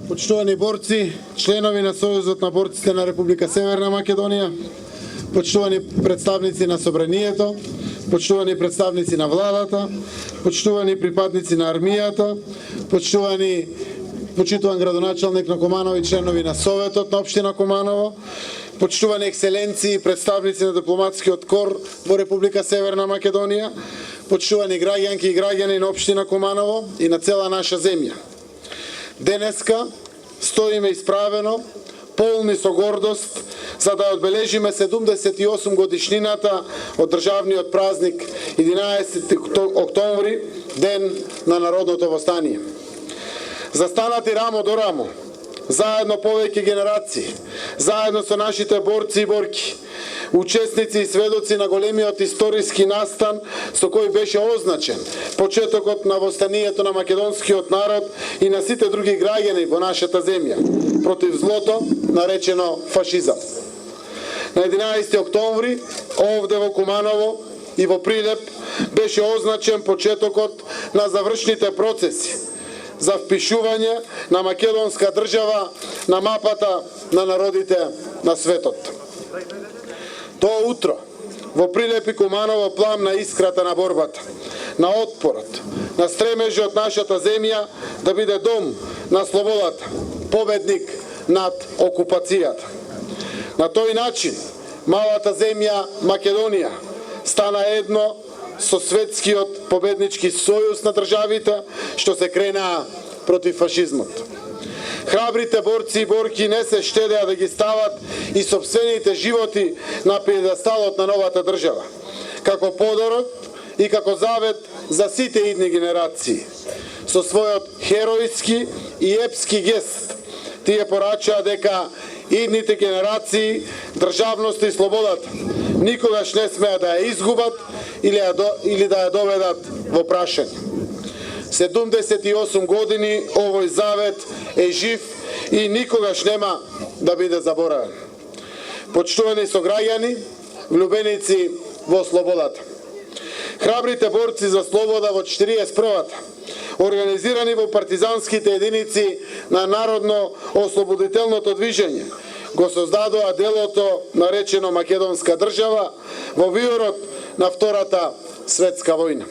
Почитувани борци, членови на Сојузот на борците на Република Северна Македонија, почитувани представници на Собранието, почитувани представници на владата, почитувани припадници на армијата, почитуван градоначалник на Куманово и членови на Советот на општина Куманово, почитувани екселенции и представници на дипломатскиот кор во Република Северна Македонија, почитувани граѓанки и граѓани на општина Куманово и на цела наша земја. Денеска стоиме исправено, полни со гордост, за да одбележиме 78 годишнината од државниот празник 11 октомври, ден на народното востание. Застанати рамо до рамо, заедно повеќе генерации, заедно со нашите борци и борки, учесници и сведоци на големиот историски настан со кој беше означен почетокот на востанието на македонскиот народ и на сите други граѓани во нашата земја против злото наречено фашизам. На 11 октомври овде во Куманово и во Прилеп беше означен почетокот на завршните процеси за впишување на македонска држава на мапата на народите на светот. Тоа утро во Прилеп и Куманово пламна искрата на борбата, на отпорот, на стремежот нашата земја да биде дом на слободата, победник над окупацијата. На тој начин малата земја Македонија стана едно со светскиот победнички сојуз на државите што се кренаа против фашизмот. Храбрите борци и борки не се штедеа да ги стават и сопствените животи на пиедесталот на новата држава, како подарок и како завет за сите идни генерации. Со својот херојски и епски гест, тие порачаа дека идните генерации државноста и слободата никогаш не смеа да ја изгубат или да ја доведат во прашање. 78 години овој завет е жив и никогаш нема да биде заборавен. Почитувани сограѓани, влюбеници во слободата. Храбрите борци за слобода во 41-та, организирани во партизанските единици на Народно-ослободителното движење, го создадоа делото наречено Македонска држава во виорот на Втората светска војна.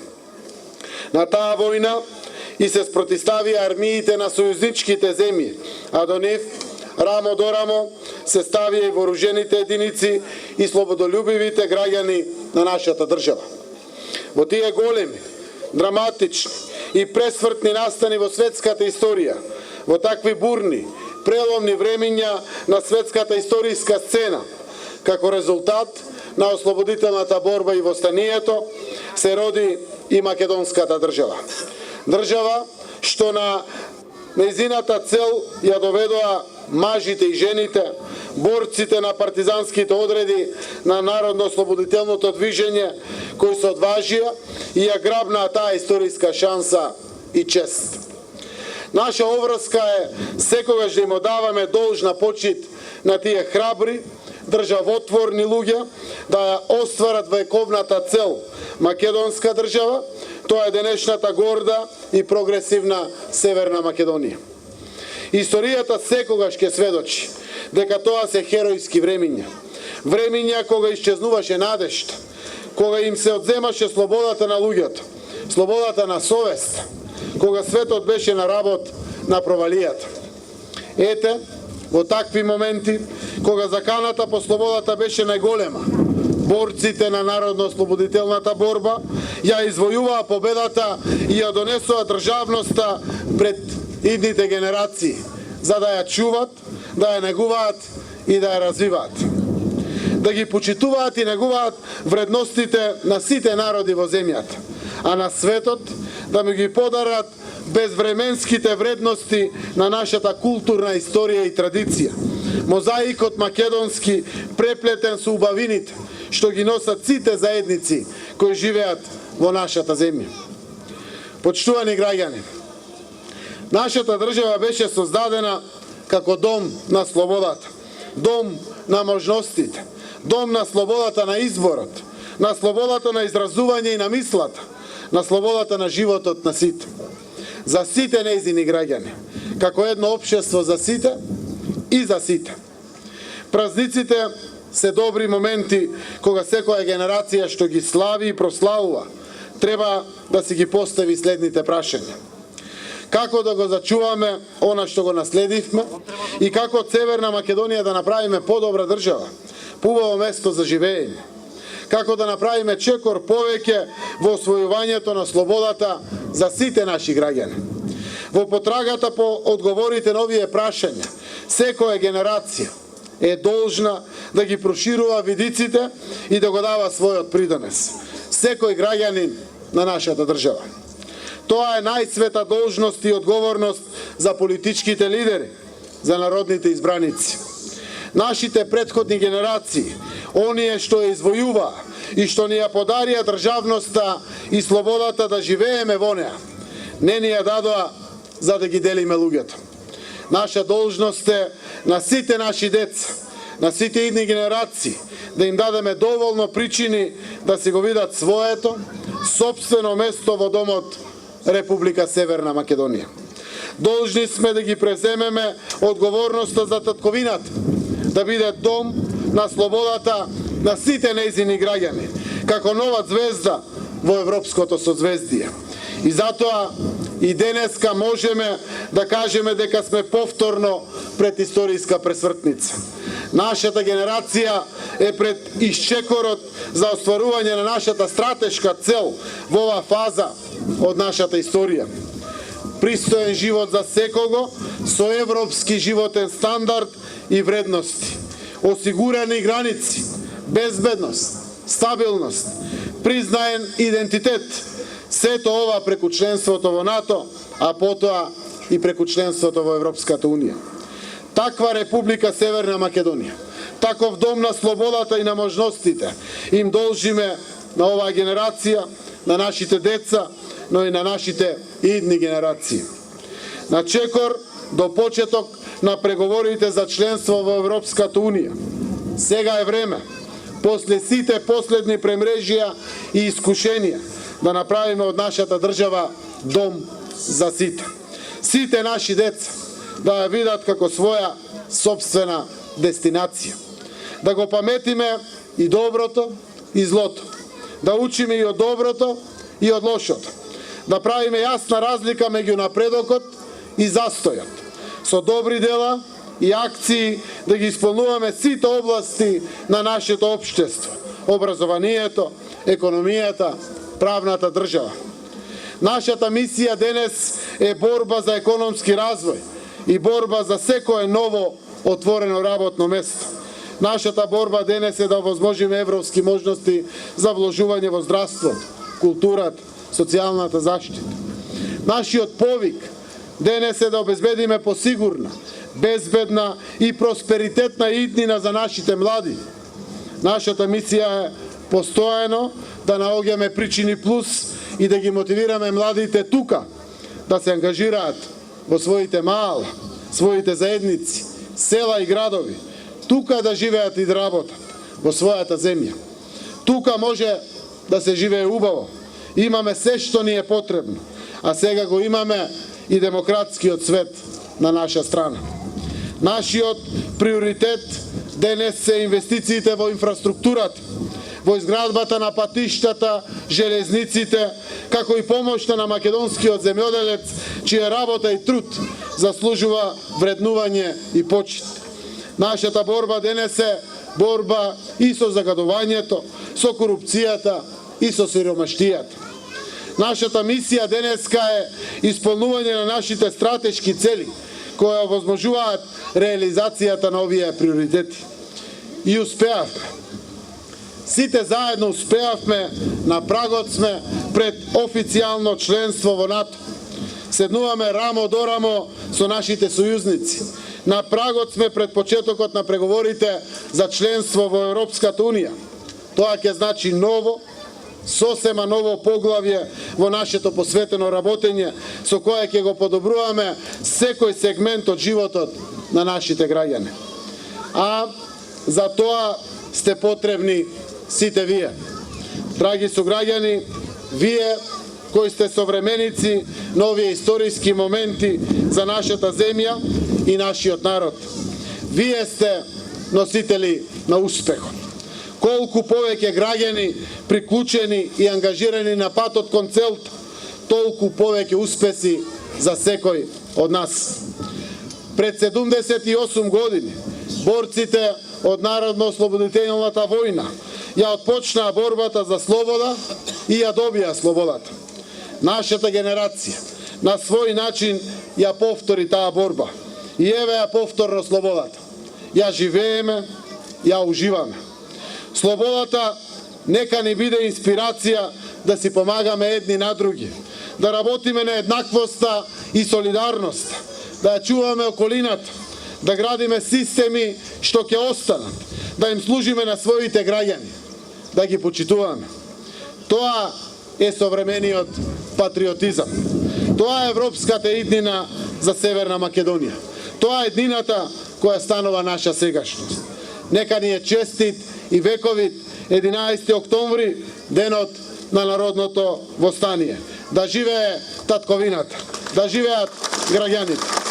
На таа војна и се спротиставија армиите на сојузничките земји, а до нив рамо до рамо се ставија и вооружените единици и слободолюбивите граѓани на нашата држава. Во тие големи, драматични и пресвртни настани во светската историја, во такви бурни, преломни времиња на светската историска сцена, како резултат на ослободителната борба и востанието, се роди и македонската држава. Држава што на нејзината цел ја доведоа мажите и жените, борците на партизанските одреди на Народно-ослободителното движење, кои се одважија и ја грабнаа таа историска шанса и чест. Наша обврска е секогаш да им одаваме должна почит на тие храбри, државотворни луѓе да ја остварат вековната цел македонска држава, тоа е денешната горда и прогресивна Северна Македонија. Историјата секогаш ќе сведочи дека тоа се херојски времиња. Времиња кога исчезнуваше надежта, кога им се одземаше слободата на луѓето, слободата на совест, кога светот беше на работ на провалијата. Ете, во такви моменти, кога заканата по слободата беше најголема, борците на Народно-ослободителната борба ја извојуваа победата и ја донесоа државноста пред идните генерации, за да ја чуват, да ја негуваат и да ја развиваат. Да ги почитуваат и негуваат вредностите на сите народи во земјата, а на светот да му ги подарат безвременските вредности на нашата културна историја и традиција. Мозаикот македонски преплетен со убавините, што ги носат сите заедници кои живеат во нашата земја. Почитувани граѓани, нашата држава беше создадена како дом на слободата, дом на можностите, дом на слободата на изборот, на слободата на изразување и на мислата, на слободата на животот на сите. За сите нејзини граѓани, како едно општество за сите и за сите. Празниците се добри моменти кога секоја генерација што ги слави и прославува треба да си ги постави следните прашања. Како да го зачуваме она што го наследивме и како од Северна Македонија да направиме подобра држава, поубаво место за живење. Како да направиме чекор повеќе во освојувањето на слободата за сите наши граѓани. Во потрагата по одговорите на овие прашања, секоја генерација е должна да ги проширува видиците и да го дава својот придонес. Секој граѓанин на нашата држава. Тоа е најсвета должност и одговорност за политичките лидери, за народните избраници. Нашите претходни генерации, оние што ја извојува и што ни ја подарија државноста и слободата да живееме во неа, не ни ја дадоа за да ги делиме луѓето. Наша должност е на сите наши деца, на сите идни генерации, да им дадеме доволно причини да си го видат своето, сопствено место во домот Република Северна Македонија. Должни сме да ги преземеме одговорноста за татковината, да биде дом на слободата на сите нејзини граѓани, како нова звезда во европското созвездие. И затоа и денеска можеме да кажеме дека сме повторно пред историска пресвртница. Нашата генерација е пред исчекорот за остварување на нашата стратешка цел во оваа фаза од нашата историја. Пристоен живот за секого со европски животен стандард и вредности. Осигурани граници, безбедност, стабилност, признаен идентитет. Сето ова преку членството во НАТО, а потоа и преку членството во Европската Унија. Таква Република Северна Македонија, таков дом на слободата и на можностите им должиме на оваа генерација, на нашите деца, но и на нашите идни генерации. На чекор до почеток на преговорите за членство во Европската Унија. Сега е време, после сите последни премрежија и искушенија, да направиме од нашата држава дом за сите. Сите наши деца да ја видат како своја собствена дестинација. Да го паметиме и доброто и злото. Да учиме и од доброто и од лошото. Да правиме јасна разлика меѓу напредокот и застојот. Со добри дела и акции да ги исполнуваме сите области на нашето општество. Образованието, економијата, правната држава. Нашата мисија денес е борба за економски развој и борба за секое ново отворено работно место. Нашата борба денес е да овозможиме европски можности за вложување во здравството, културата, социјалната заштита. Нашиот повик денес е да обезбедиме посигурна, безбедна и просперитетна иднина за нашите млади. Нашата мисија е постојано да наоѓаме причини плюс и да ги мотивираме младите тука да се ангажираат во своите мала, своите заедници, села и градови, тука да живеат и да работат во својата земја. Тука може да се живее убаво. Имаме се што ни е потребно, а сега го имаме и демократскиот свет на наша страна. Нашиот приоритет денес се инвестициите во инфраструктурата, во изградбата на патиштата, железниците, како и помошта на македонскиот земјоделец, чија работа и труд заслужува вреднување и почит. Нашата борба денес е борба и со загадувањето, со корупцијата и со сиромаштијата. Нашата мисија денеска е исполнување на нашите стратешки цели, кои овозможуваат реализацијата на овие приоритети. И успеавме. Сите заедно успеавме, на прагот сме пред официјално членство во НАТО. Седнуваме рамо до рамо со нашите сојузници. На прагот сме пред почетокот на преговорите за членство во Европската Унија. Тоа ќе значи ново, сосема ново поглавје во нашето посветено работење, со кое ќе го подобруваме секој сегмент од животот на нашите граѓани. А за тоа сте потребни сите вие. Драги сограѓани, вие кои сте современици на овие историски моменти за нашата земја и нашиот народ. Вие сте носители на успехот. Колку повеќе граѓани приклучени и ангажирани на патот кон целта, толку повеќе успеси за секој од нас. Пред 78 години борците од Народно-ослободителната војна ја отпочнаа борбата за слобода и ја добија слободата. Нашата генерација на свој начин ја повтори таа борба. И еве ја повторно слободата. Ја живееме, ја уживаме. Слободата нека ни биде инспирација да си помагаме едни на други, да работиме на еднаквоста и солидарноста, да ја чуваме околината, да градиме системи што ќе останат, да им служиме на своите граѓани, да ги почитуваме. Тоа е современиот патриотизам. Тоа е европската иднина за Северна Македонија. Тоа е еднината која станува наша сегашност. Нека ни е честит и вековит 11 октомври, денот на народното востание. Да живее татковината, да живеат граѓаните.